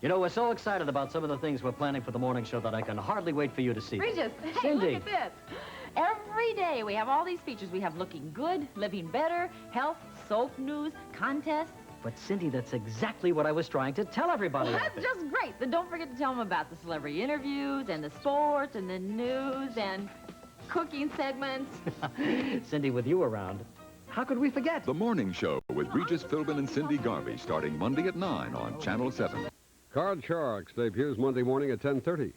You know, we're so excited about some of the things we're planning for the morning show that I can hardly wait for you to see. Regis, hey, Cindy. look at this. Every day we have all these features. We have looking good, living better, health, soap news, contests. But, Cindy, that's exactly what I was trying to tell everybody. Well, that's just great. Then don't forget to tell them about the celebrity interviews and the sports and the news and cooking segments. Cindy, with you around, how could we forget? The Morning Show with Regis Philbin and Cindy Garvey, starting Monday at 9 on Channel 7. Card Sharks debuts Monday morning at 10:30.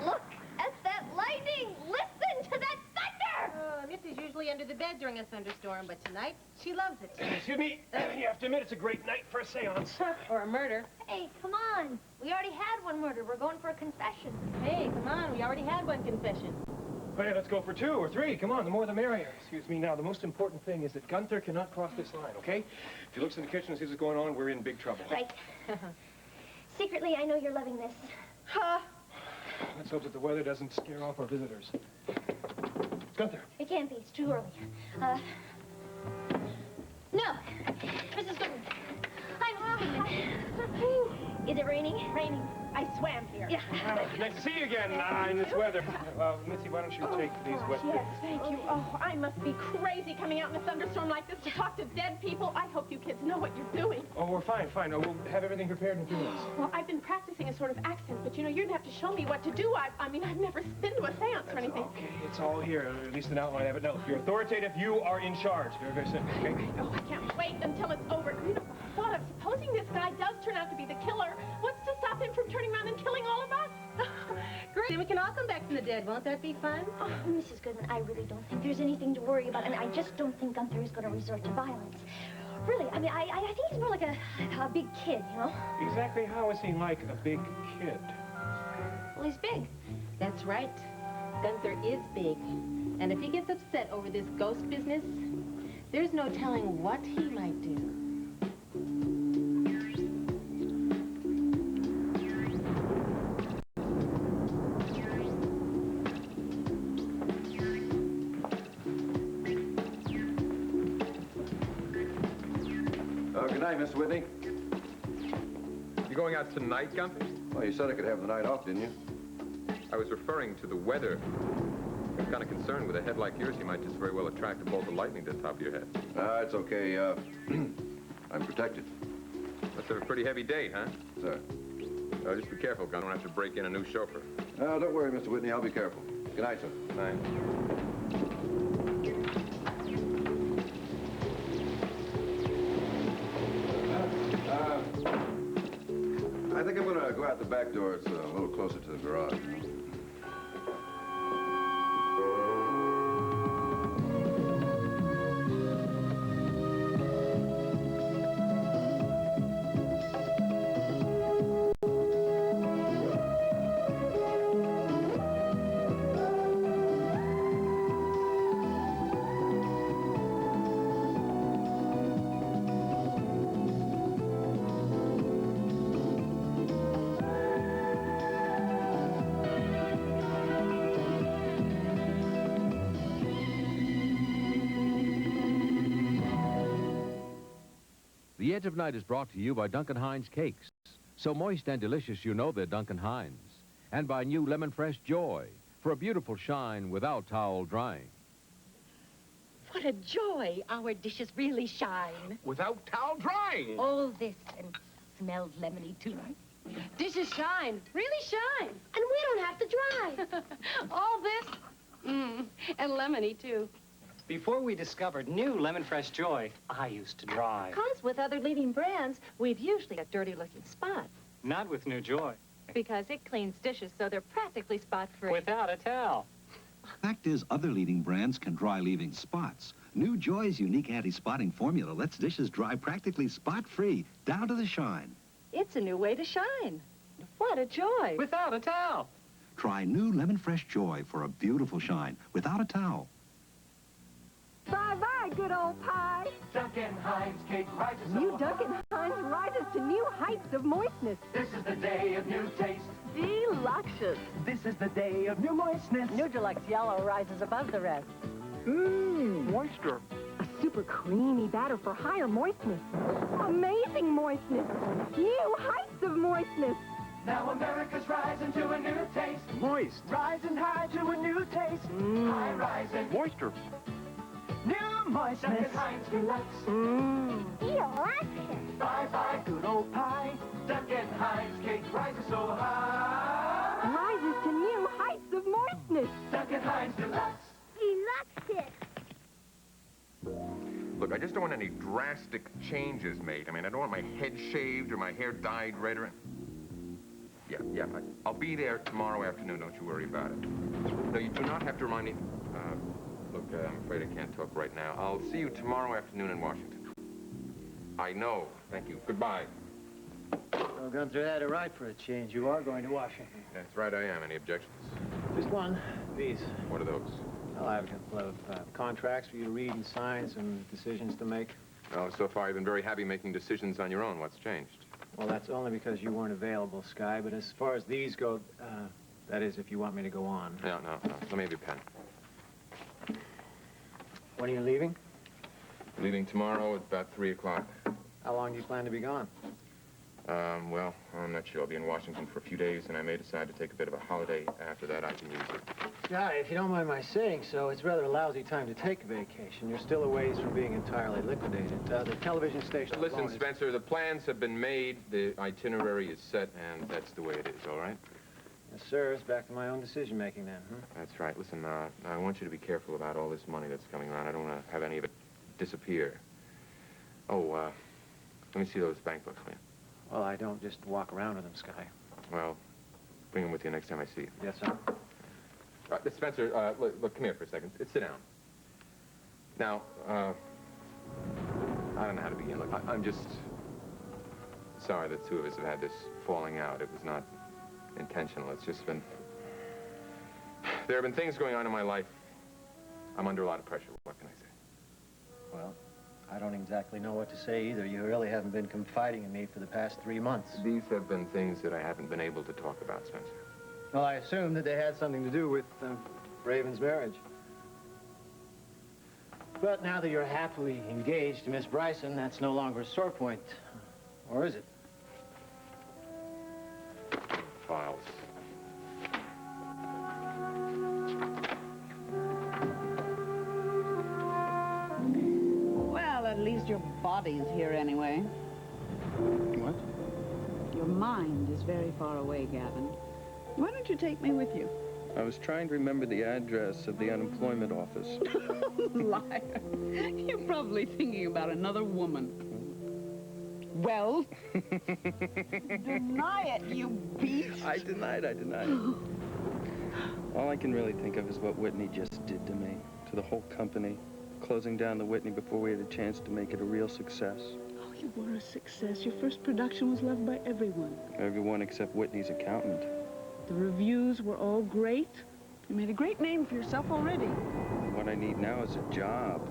Look at that lightning! Listen to that thunder! Missy's usually under the bed during a thunderstorm, but tonight she loves it. Excuse me, you have to admit it's a great night for a seance. Or a murder. Hey, come on. We already had one murder. We're going for a confession. Hey, come on, we already had one confession. Hey, let's go for 2 or 3. Come on, the more the merrier. Excuse me. Now, the most important thing is that Gunther cannot cross this line, okay? If he looks in the kitchen and sees what's going on, we're in big trouble. Right. Secretly, I know you're loving this. Let's hope that the weather doesn't scare off our visitors. Gunther. It can't be. It's too early. No. Mrs. Goodman. I'm moving. Is it raining? Raining. I swam here. Yeah. Nice to see you again in this weather. Missy, why don't you take these wet Yes, thank you. Oh, I must be crazy coming out in a thunderstorm like this to talk to dead people. I hope you kids know what you're doing. Oh, we're fine, fine. We'll have everything prepared in a few minutes. Well, I've been practicing a sort of accent, but, you know, you're going to have to show me what to do. I mean, I've never been to a seance or anything. Okay, it's all here, at least an outline of it. No, if you're authoritative, you are in charge. Very, very simple, okay? Oh, I can't wait until it's over. You know, what? Supposing this guy does turn out to be the killer, what's to stop him from turning around and killing all of us? Great. Then we can all come back from the dead. Won't that be fun? Oh, Mrs. Goodman, I really don't think there's anything to worry about. I mean, I just don't think Gunther is going to resort to violence. Really, I mean, I think he's more like a big kid, you know? Exactly how is he like a big kid? Well, he's big. That's right. Gunther is big. And if he gets upset over this ghost business, there's no telling what he might do. Good night, Miss Whitney. You going out tonight, Gunther? Well, you said I could have the night off, didn't you? I was referring to the weather. I'm kind of concerned with a head like yours. You might just very well attract a bolt of lightning to the top of your head. It's okay. I'm protected. Must have a pretty heavy day, huh? Sir. Oh, just be careful, Gunther. Don't have to break in a new chauffeur. Don't worry, Mr. Whitney. I'll be careful. Good night, sir. Good night. I think I'm going to go out the back door. It's a little closer to the garage. The Edge of Night is brought to you by Duncan Hines Cakes. So moist and delicious, you know they're Duncan Hines. And by new Lemon Fresh Joy, for a beautiful shine without towel drying. What a joy. Our dishes really shine. Without towel drying. All this and smells lemony, too. Dishes shine. Really shine. And we don't have to dry. All this, and lemony, too. Before we discovered new Lemon Fresh Joy, I used to dry. Because with other leading brands, we've usually got dirty-looking spots. Not with new Joy. Because it cleans dishes so they're practically spot-free. Without a towel. Fact is, other leading brands can dry leaving spots. New Joy's unique anti-spotting formula lets dishes dry practically spot-free, down to the shine. It's a new way to shine. What a joy. Without a towel. Try new Lemon Fresh Joy for a beautiful shine, without a towel. Bye-bye, good old pie. Duncan Hines cake rises New Duncan Hines rises to new heights of moistness. This is the day of new taste. Deluxious. This is the day of new moistness. New Deluxe Yellow rises above the rest. Moisture. A super creamy batter for higher moistness. Amazing moistness. New heights of moistness. Now America's rising to a new taste. Moist. Rising high to a new taste. High rising. Moisture. New moistness. Duncan Hines Deluxe. Delicious. Bye-bye, good old pie. Duncan Hines cake rises so high. Rises to new heights of moistness. Duncan Hines Deluxe. Deluxe. Look, I just don't want any drastic changes made. I mean, I don't want my head shaved or my hair dyed red or... Yeah, I'll be there tomorrow afternoon. Don't you worry about it. No, you do not have to remind me... Look, I'm afraid I can't talk right now. I'll see you tomorrow afternoon in Washington. I know. Thank you. Goodbye. Well, Gunther had it right for a change. You are going to Washington. That's right, I am. Any objections? Just one. These. What are those? Well, I have a couple of contracts for you to read and sign, some decisions to make. Oh, so far you've been very happy making decisions on your own. What's changed? Well, that's only because you weren't available, Sky. But as far as these go, that is, if you want me to go on. No. Let me have your pen. When are you leaving? Leaving tomorrow at about 3 o'clock. How long do you plan to be gone? Well, I'm not sure. I'll be in Washington for a few days, and I may decide to take a bit of a holiday after that. I can use it. Sky, if you don't mind my saying so, it's rather a lousy time to take a vacation. You're still a ways from being entirely liquidated. The television station... Listen, Spencer, the plans have been made, the itinerary is set, and that's the way it is, all right? Yes, sir. It's back to my own decision-making then, huh? That's right. Listen, I want you to be careful about all this money that's coming around. I don't want to have any of it disappear. Oh, let me see those bank books, will you? Well, I don't just walk around with them, Sky. Well, bring them with you next time I see you. Yes, sir. Spencer, look, come here for a second. Sit down. Now, I don't know how to begin. Look, I'm just sorry that two of us have had this falling out. It was not intentional. It's just been... There have been things going on in my life. I'm under a lot of pressure. What can I say? Well, I don't exactly know what to say either. You really haven't been confiding in me for the past 3 months. These have been things that I haven't been able to talk about, Spencer. Well, I assume that they had something to do with Raven's marriage. But now that you're happily engaged to Miss Bryson, that's no longer a sore point. Or is it? Files. Well, at least your body's here anyway. What? Your mind is very far away, Gavin. Why don't you take me with you? I was trying to remember the address of the unemployment office. Liar. You're probably thinking about another woman. Well? Deny it, you beast. I denied. All I can really think of is what Whitney just did to me, to the whole company, closing down the Whitney before we had a chance to make it a real success. Oh, you were a success. Your first production was loved by everyone. Everyone except Whitney's accountant. The reviews were all great. You made a great name for yourself already. What I need now is a job.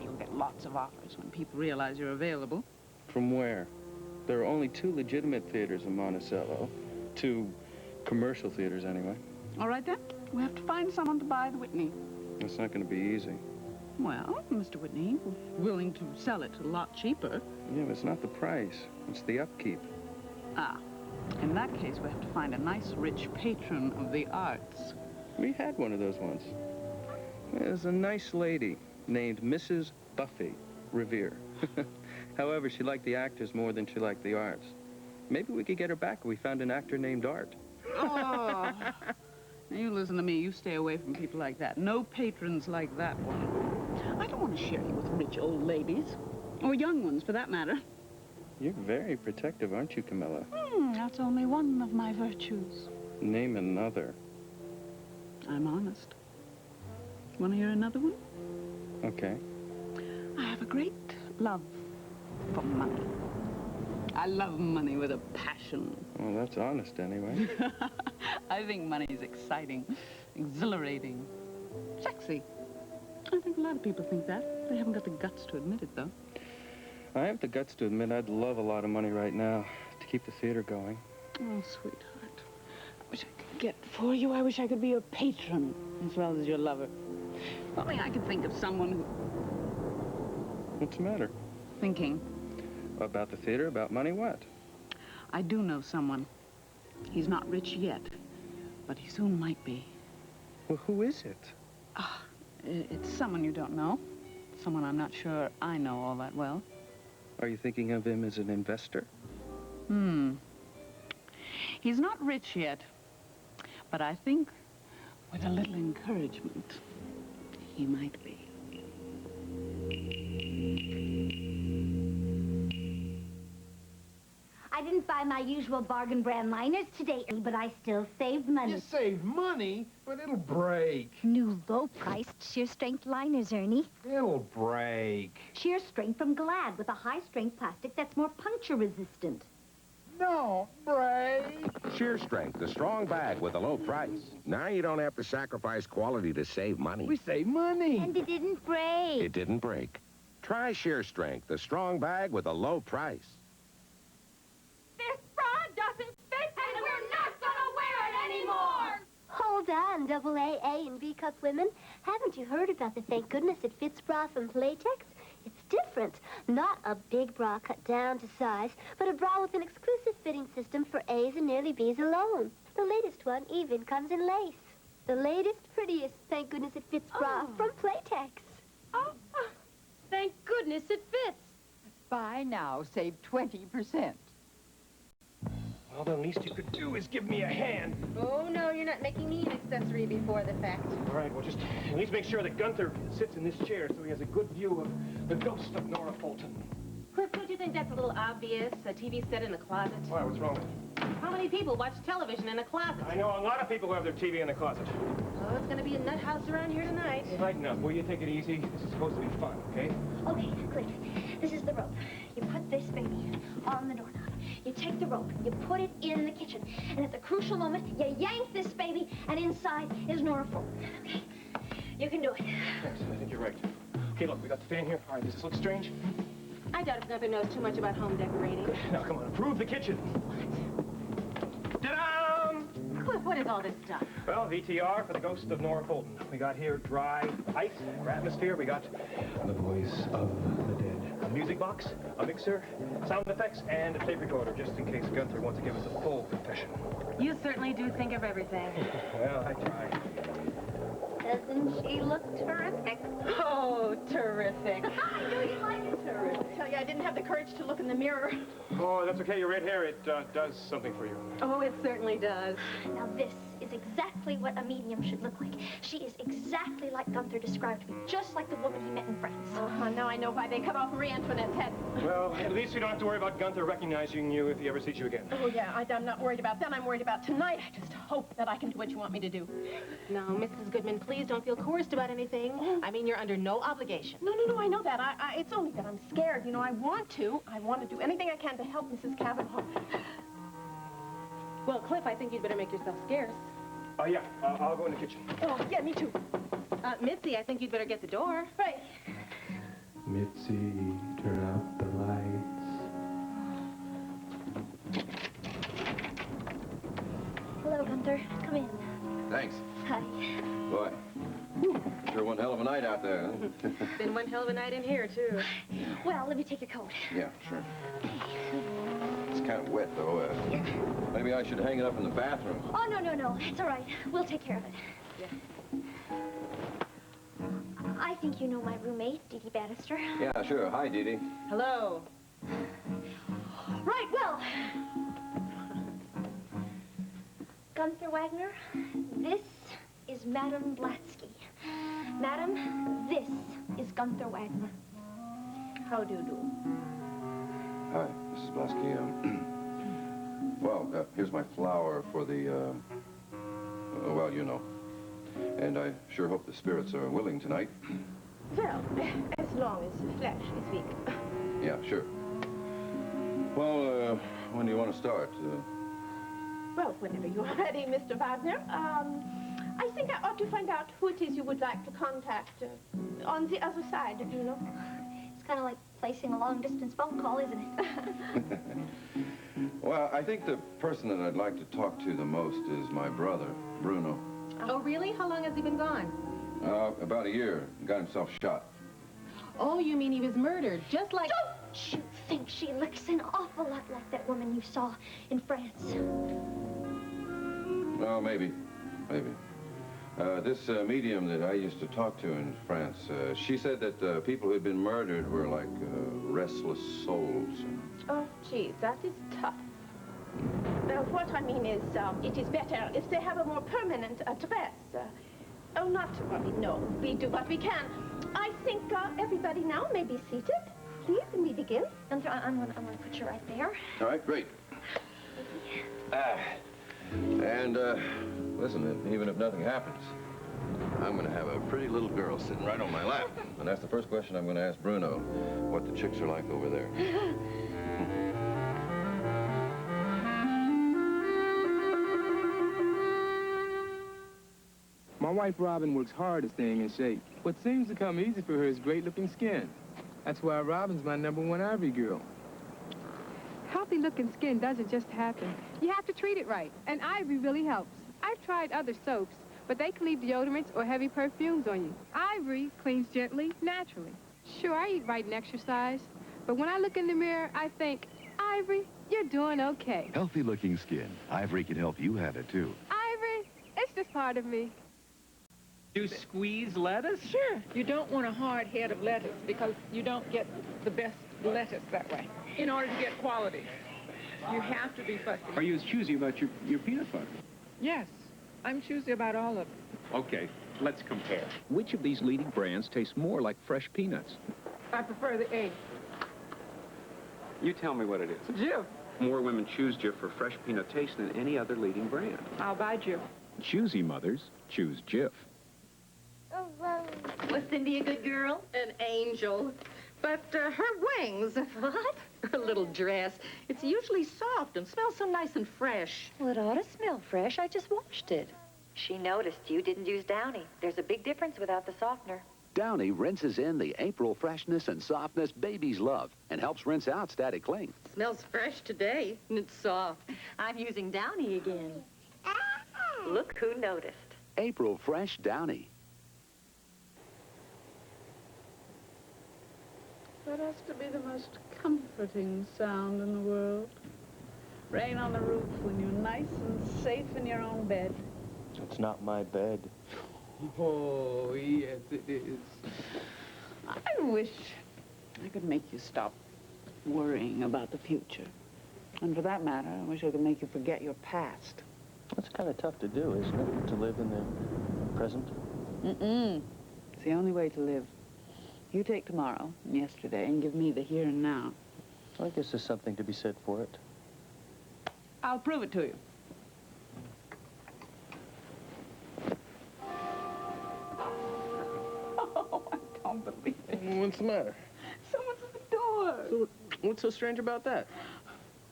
You'll get lots of offers when people realize you're available. From where? There are only 2 legitimate theaters in Monticello. 2 commercial theaters, anyway. All right, then. We have to find someone to buy the Whitney. It's not going to be easy. Well, Mr. Whitney was willing to sell it a lot cheaper. Yeah, but it's not the price. It's the upkeep. In that case, we have to find a nice, rich patron of the arts. We had one of those once. There's a nice lady named Mrs. Buffy Revere. However, she liked the actors more than she liked the arts. Maybe we could get her back if we found an actor named Art. Oh! Now, you listen to me. You stay away from people like that. No patrons like that one. I don't want to share you with rich old ladies. Or young ones, for that matter. You're very protective, aren't you, Camilla? That's only one of my virtues. Name another. I'm honest. Want to hear another one? Okay. I have a great love for money. I love money with a passion. Well, that's honest, anyway. I think money is exciting, exhilarating, sexy. I think a lot of people think that. They haven't got the guts to admit it, though. I have the guts to admit I'd love a lot of money right now to keep the theater going. Oh, sweetheart. I wish I could get for you. I wish I could be your patron as well as your lover. If only I could think of someone who... What's the matter? Thinking. About the theater? About money? What? I do know someone. He's not rich yet, but he soon might be. Well, who is it? It's someone you don't know. Someone I'm not sure I know all that well. Are you thinking of him as an investor? He's not rich yet, but I think with a little encouragement, he might be. I didn't buy my usual bargain brand liners today, but I still saved money. You saved money, but it'll break. New low-priced sheer strength liners, Ernie. It'll break. Sheer strength from Glad with a high-strength plastic that's more puncture-resistant. No, break. Sheer Strength, the strong bag with a low price. Now you don't have to sacrifice quality to save money. We save money. And it didn't break. It didn't break. Try Sheer Strength, the strong bag with a low price. This bra doesn't fit, and we're not gonna wear it anymore! Hold on, double A, and B cup women. Haven't you heard about the Thank Goodness It Fits bra from Playtex? It's different. Not a big bra cut down to size, but a bra with an exclusive fitting system for A's and nearly B's alone. The latest one even comes in lace. The latest, prettiest Thank Goodness It Fits bra from Playtex. Thank goodness it fits. Buy now, save 20%. Well, the least you could do is give me a hand. Oh, no, you're not making me an accessory before the fact. All right, well, just at least make sure that Gunther sits in this chair so he has a good view of the ghost of Nora Fulton. Cliff, don't you think that's a little obvious? A TV set in a closet? Why, what's wrong with it? How many people watch television in a closet? I know a lot of people who have their TV in the closet. Oh, it's gonna be a nut house around here tonight. Lighten up, will you? Take it easy. This is supposed to be fun, okay? Okay, Cliff, this is the rope. You put this baby on the doorknob. You take the rope, you put it in the kitchen, and at the crucial moment, you yank this baby, and inside is Nora Fulton. Okay? You can do it. Thanks, I think you're right. Okay, look, we got the fan here. All right, does this look strange? I doubt if Gunther knows too much about home decorating. Now, come on, approve the kitchen. Ta-da! Cliff, what is all this stuff? Well, VTR for the ghost of Nora Fulton. We got here dry ice or atmosphere. We got the voice of the dead. A music box, a mixer, sound effects, and a tape recorder, just in case Gunther wants to give us a full confession. You certainly do think of everything. Well, I try. Doesn't she look terrific? Oh, terrific. I knew you'd like it. Terrific. I tell you, I didn't have the courage to look in the mirror. Oh, that's okay. Your red hair, it does something for you. Oh, it certainly does. Now this is exactly what a medium should look like. She is exactly like Gunther described to me, just like the woman he met in France. Now I know why they cut off Marie Antoinette's head. Well, at least you don't have to worry about Gunther recognizing you if he ever sees you again. Oh, yeah, I'm not worried about that. I'm worried about tonight. I just hope that I can do what you want me to do. No, Mrs. Goodman, please don't feel coerced about anything. I mean, you're under no obligation. No, I know that. It's only that I'm scared. You know, I want to do anything I can to help Mrs. Cavanaugh. Well, Cliff, I think you'd better make yourself scarce. Yeah, I'll go in the kitchen. Oh, yeah, me too. Mitzi, I think you'd better get the door. Right. Mitzi, turn out the lights. Hello, Gunther. Come in. Thanks. Hi. Boy, sure one hell of a night out there, huh? Been one hell of a night in here, too. Well, let me take your coat. Yeah, sure. It's kind of wet, though. Maybe I should hang it up in the bathroom. Oh, no. It's all right. We'll take care of it. Yeah. I think you know my roommate, Dee Dee Bannister. Yeah, sure. Hi, Dee Dee. Hello. Right, well. Gunther Wagner, this is Madame Blatsky. Madam, this is Gunther Wagner. How do you do? Hi, Mrs. Blasky. Well, here's my flower for the, well, you know. And I sure hope the spirits are willing tonight. Well, as long as the flesh is weak. Yeah, sure. Well, when do you want to start? Well, whenever you're ready, Mr. Wagner. I think I ought to find out who it is you would like to contact on the other side, you know. It's kind of like placing a long-distance phone call, isn't it? Well, I think the person that I'd like to talk to the most is my brother, Bruno. Oh, really? How long has he been gone? About a year. Got himself shot. Oh, you mean he was murdered, just like... Don't you think she looks an awful lot like that woman you saw in France? Well, maybe. Maybe. This medium that I used to talk to in France, she said that people who had been murdered were like restless souls. Oh, gee, that is tough. What I mean is, it is better if they have a more permanent address. Oh, not to worry, no. We do what we can. I think everybody now may be seated. Please, and we begin. I'm gonna put you right there. All right, great. Listen, even if nothing happens, I'm going to have a pretty little girl sitting right on my lap. And that's the first question I'm going to ask Bruno, what the chicks are like over there. My wife, Robin, works hard at staying in shape. What seems to come easy for her is great-looking skin. That's why Robin's my #1 Ivory girl. Healthy-looking skin doesn't just happen. You have to treat it right, and Ivory really helps. I've tried other soaps, but they can leave deodorants or heavy perfumes on you. Ivory cleans gently, naturally. Sure, I eat right and exercise, but when I look in the mirror, I think, Ivory, you're doing okay. Healthy-looking skin. Ivory can help you have it, too. Ivory, it's just part of me. You squeeze lettuce? Sure. You don't want a hard head of lettuce because you don't get the best lettuce that way. In order to get quality, you have to be fussy. Are you as choosy about your peanut butter? Yes, I'm choosy about all of them. Okay, let's compare. Which of these leading brands tastes more like fresh peanuts? I prefer the egg. You tell me what it is. Jif. More women choose Jif for fresh peanut taste than any other leading brand. I'll buy Jif. Choosy mothers choose Jif. Was Cindy a good girl? An angel. But her wings. What? Her little dress. It's usually soft and smells so nice and fresh. Well, it ought to smell fresh. I just washed it. She noticed you didn't use Downy. There's a big difference without the softener. Downy rinses in the April freshness and softness babies love and helps rinse out static cling. Smells fresh today, and it's soft. I'm using Downy again. Look who noticed. April Fresh Downy. That has to be the most comforting sound in the world. Rain on the roof when you're nice and safe in your own bed. It's not my bed. Oh, yes, it is. I wish I could make you stop worrying about the future. And for that matter, I wish I could make you forget your past. That's kind of tough to do, isn't it? To live in the present? It's the only way to live. You take tomorrow and yesterday and give me the here and now. I guess there's something to be said for it. I'll prove it to you. Oh, I don't believe it. What's the matter? Someone's at the door. So, what's so strange about that?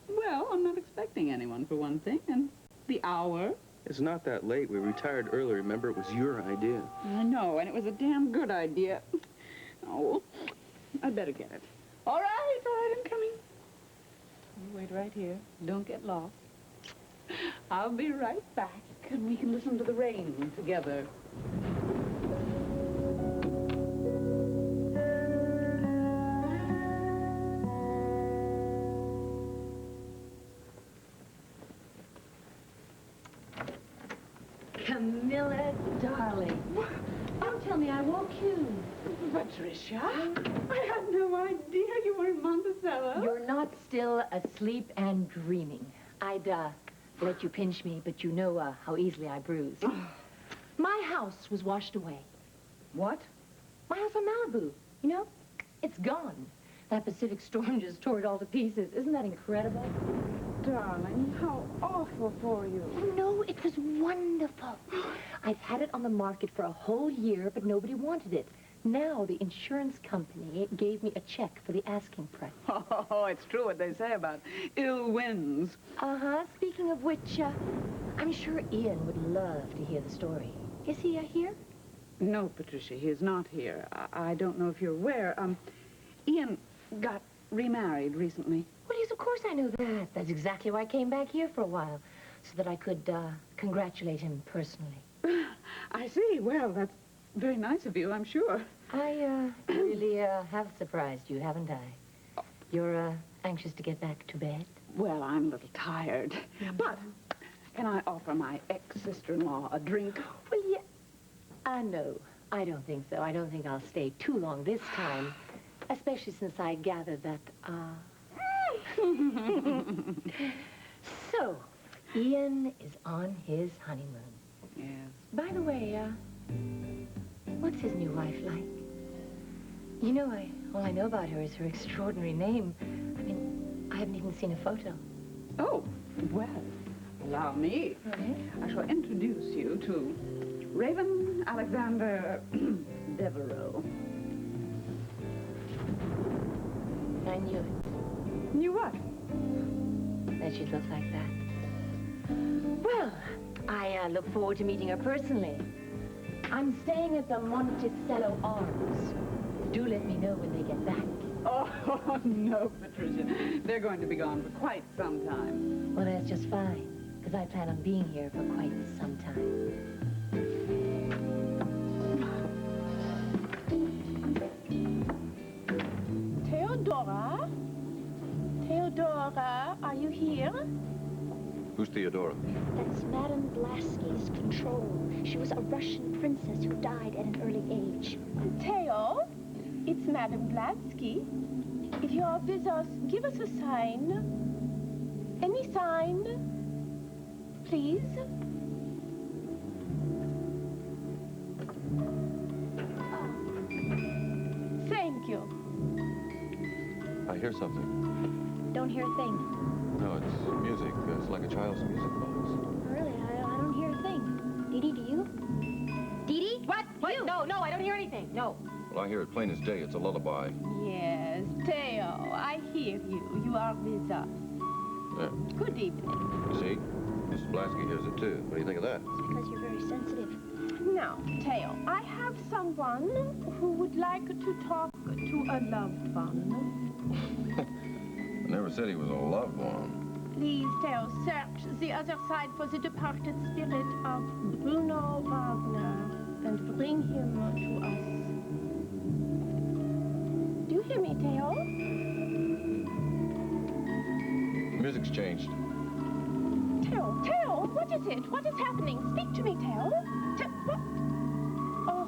Well, I'm not expecting anyone, for one thing, and the hour. It's not that late. We retired early. Remember, it was your idea. I know, and it was a damn good idea. Oh, I'd better get it. All right, I'm coming. You wait right here. Don't get lost. I'll be right back, and we can listen to the rain together. Camilla, darling. Don't tell me I woke you. Patricia, I had no idea you were in Monticello. You're not still asleep and dreaming. I'd let you pinch me, but you know how easily I bruise. My house was washed away. What? My house on Malibu. You know, it's gone. That Pacific storm just tore it all to pieces. Isn't that incredible? Darling, how awful for you. Oh, no, it was wonderful. I've had it on the market for a whole year, but nobody wanted it. Now the insurance company gave me a check for the asking price. Oh, it's true what they say about ill winds. Uh-huh. Speaking of which, I'm sure Ian would love to hear the story. Is he here? No, Patricia, he is not here. I don't know if you're aware. Ian got remarried recently. Well, yes, of course I know that. That's exactly why I came back here for a while, so that I could congratulate him personally. I see. Well, that's very nice of you, I'm sure. I really have surprised you, haven't I? You're anxious to get back to bed? Well, I'm a little tired. But can I offer my ex-sister-in-law a drink? Well, yeah. No, I don't think so. I don't think I'll stay too long this time, especially since I gathered that, So, Ian is on his honeymoon. Yes. By the way, what's his new wife like? You know, all I know about her is her extraordinary name. I mean, I haven't even seen a photo. Oh, well, allow me. I shall introduce you to Raven Alexander Devereaux. I knew it. Knew what? That she'd look like that. Well, I look forward to meeting her personally. I'm staying at the Monticello Arms. Do let me know when they get back. Oh, no, Patricia. They're going to be gone for quite some time. Well, that's just fine, because I plan on being here for quite some time. Theodora? Theodora, are you here? Who's Theodora? That's Madame Blasky's control. She was a Russian princess who died at an early age. Theo, it's Madame Blasky. If you are with us, give us a sign. Any sign, please. Thank you. I hear something. Don't hear a thing. No, it's music. It's like a child's music box. Really, I don't hear a thing. Dee Dee, do you? Dee Dee? What? You? No, I don't hear anything. No. Well, I hear it plain as day. It's a lullaby. Yes, Theo, I hear you. You are with us. There. Good evening. You see? Mrs. Blasky hears it, too. What do you think of that? It's because you're very sensitive. Now, Theo, I have someone who would like to talk to a loved one. I never said he was a loved one. Please, Theo, search the other side for the departed spirit of Bruno Wagner and bring him to us. Do you hear me, Theo? The music's changed. Theo, what is it? What is happening? Speak to me, Theo. What? Oh,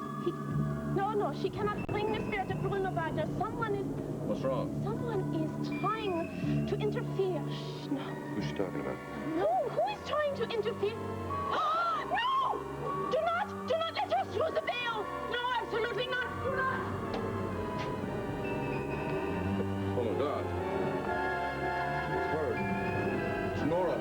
No, she cannot bring the spirit of Bruno Wagner. Someone is... What's wrong? Someone is trying to interfere. Shh, no. Who's she talking about? No, who is trying to interfere? Oh, no! Do not let her through the veil! No, absolutely not! Do not! Oh, my God. It's her. It's Nora.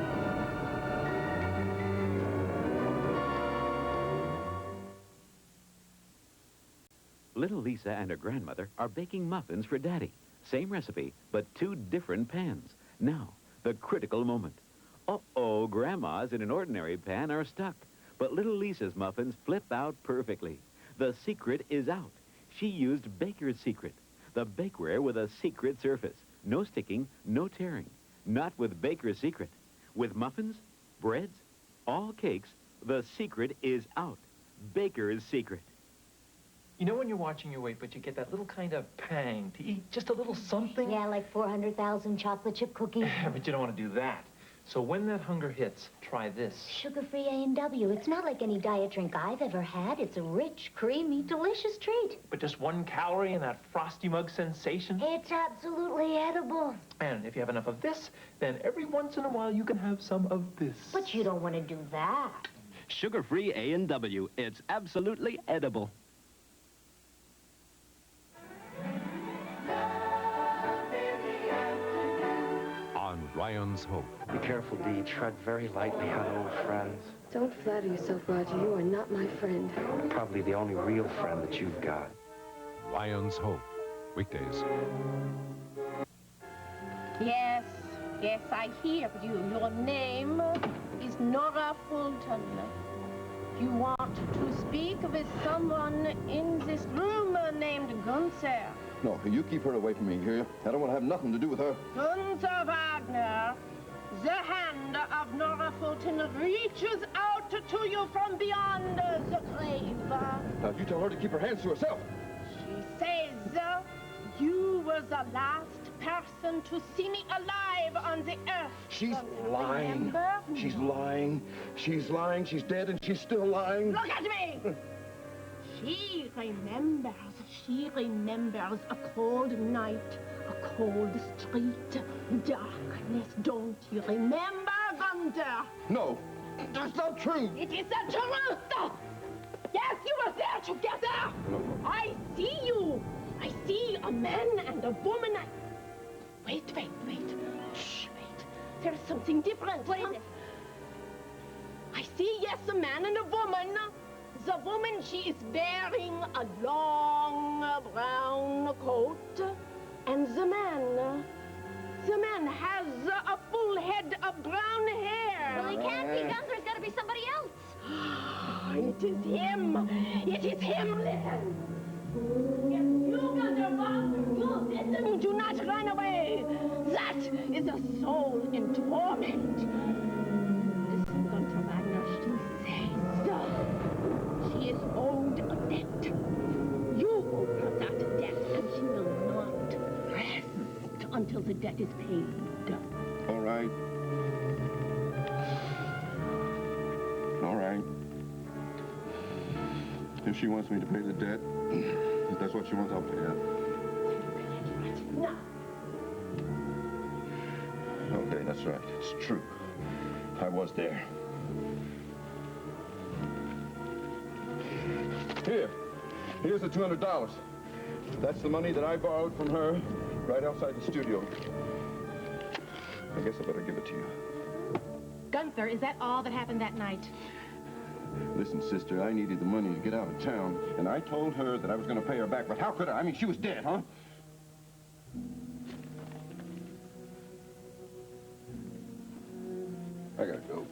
Little Lisa and her grandmother are baking muffins for Daddy. Same recipe, but 2 different pans. Now, the critical moment. Uh-oh, Grandma's in an ordinary pan are stuck. But little Lisa's muffins flip out perfectly. The secret is out. She used Baker's Secret. The bakeware with a secret surface. No sticking, no tearing. Not with Baker's Secret. With muffins, breads, all cakes, the secret is out. Baker's Secret. You know when you're watching your weight, but you get that little kind of pang to eat just a little something? Yeah, like 400,000 chocolate chip cookies. But you don't want to do that. So when that hunger hits, try this. Sugar-free A&W. It's not like any diet drink I've ever had. It's a rich, creamy, delicious treat. But just 1 calorie and that frosty mug sensation. It's absolutely edible. And if you have enough of this, then every once in a while you can have some of this. But you don't want to do that. Sugar-free A&W. It's absolutely edible. Ryan's Hope. Be careful, Dee. Tread very lightly on old friends. Don't flatter yourself, Roger. You are not my friend. Probably the only real friend that you've got. Ryan's Hope. Weekdays. Yes, I hear you. Your name is Nora Fulton. You want to speak with someone in this room named Gunther. No, you keep her away from me, hear you? I don't want to have nothing to do with her. Gunther Wagner, the hand of Nora Fulton reaches out to you from beyond the grave. Now, you tell her to keep her hands to herself. She were the last person to see me alive on the earth. She's Gunther, lying. remember? She's lying. She's lying. She's dead and she's still lying. Look at me! She remembers a cold night, a cold street, darkness. Don't you remember, Gunther? No, that's not true. It is the truth! Yes, you were there together! No. I see you! I see a man and a woman. Wait. Shh, wait. There's something different. What is it? I see, yes, a man and a woman. The woman, she is wearing a long brown coat. And the man has a full head of brown hair. Well, he can't be Gunther. It's got to be somebody else. It is him. It is him, Lynn. You, Gunther, you listen. Do not run away. That is a soul in torment. Listen, Gunther Wagner, she says she is owed a debt. You owe her that debt, and she will not rest until the debt is paid. All right. All right. If she wants me to pay the debt, if that's what she wants, I'll pay it. No. Okay, that's right. It's true. I was there. Here's the $200. That's the money that I borrowed from her right outside the studio. I guess I better give it to you. Gunther, is that all that happened that night? Listen, sister, I needed the money to get out of town, and I told her that I was going to pay her back, but how could I? I mean, she was dead, huh? I gotta go.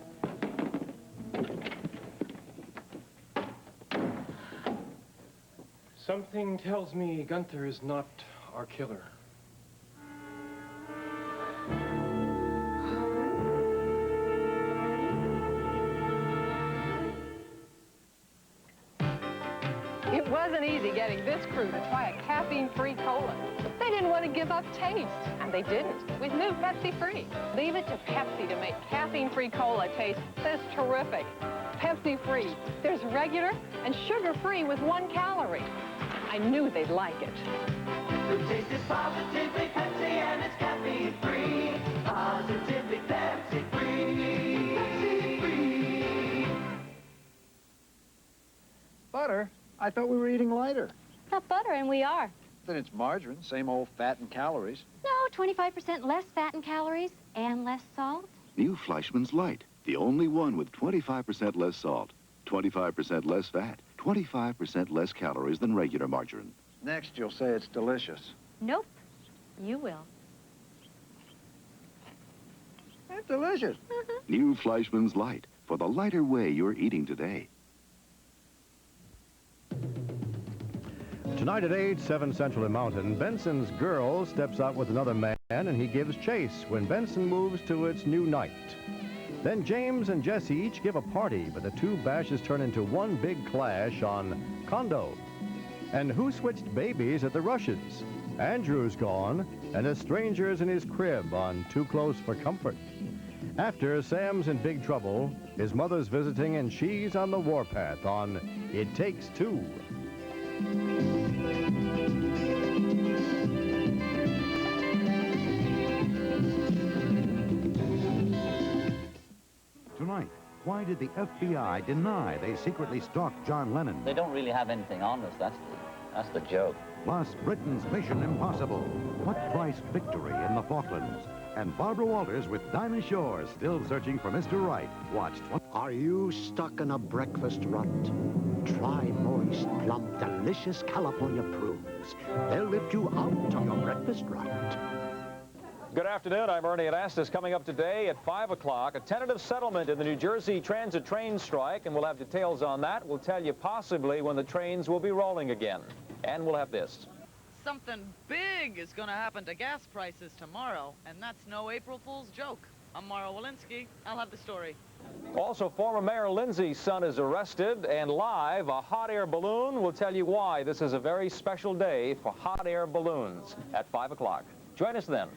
Something tells me Gunther is not our killer. It wasn't easy getting this crew to try a caffeine-free cola. They didn't want to give up taste, and they didn't with new Pepsi-Free. Leave it to Pepsi to make caffeine-free cola taste this terrific. Pepsi-Free. There's regular and sugar-free with 1 calorie. I knew they'd like it. The taste is positively Pepsi and it's caffeine-free. Positively Pepsi-free. Pepsi-free. Butter? I thought we were eating lighter. Not butter, and we are. Then it's margarine, same old fat and calories. No, 25% less fat and calories and less salt. New Fleischmann's Light, the only one with 25% less salt, 25% less fat, 25% less calories than regular margarine. Next, you'll say it's delicious. Nope. You will. It's delicious. New Fleischmann's Light, for the lighter way you're eating today. Tonight at 8, 7 Central and Mountain, Benson's girl steps out with another man and he gives chase when Benson moves to its new night. Then James and Jesse each give a party, but the two bashes turn into one big clash on Condo. And who switched babies at the Rushes? Andrew's gone, and a stranger's in his crib on Too Close for Comfort. After, Sam's in big trouble, his mother's visiting, and she's on the warpath on It Takes Two. Tonight, why did the FBI deny they secretly stalked John Lennon? They don't really have anything on us. That's the joke. Plus, Britain's Mission Impossible. What price victory in the Falklands? And Barbara Walters with Dinah Shore still searching for Mr. Right. Watch. Are you stuck in a breakfast rut? Try moist, plump, delicious California prunes. They'll lift you out of your breakfast rut. Good afternoon. I'm Ernie Anastas. Coming up today at 5 o'clock, a tentative settlement in the New Jersey Transit train strike, and we'll have details on that. We'll tell you possibly when the trains will be rolling again. And we'll have this. Something big is going to happen to gas prices tomorrow, and that's no April Fool's joke. I'm Mario Walensky. I'll have the story. Also, former Mayor Lindsay's son is arrested, and live, a hot air balloon will tell you why this is a very special day for hot air balloons at 5 o'clock. Join us then.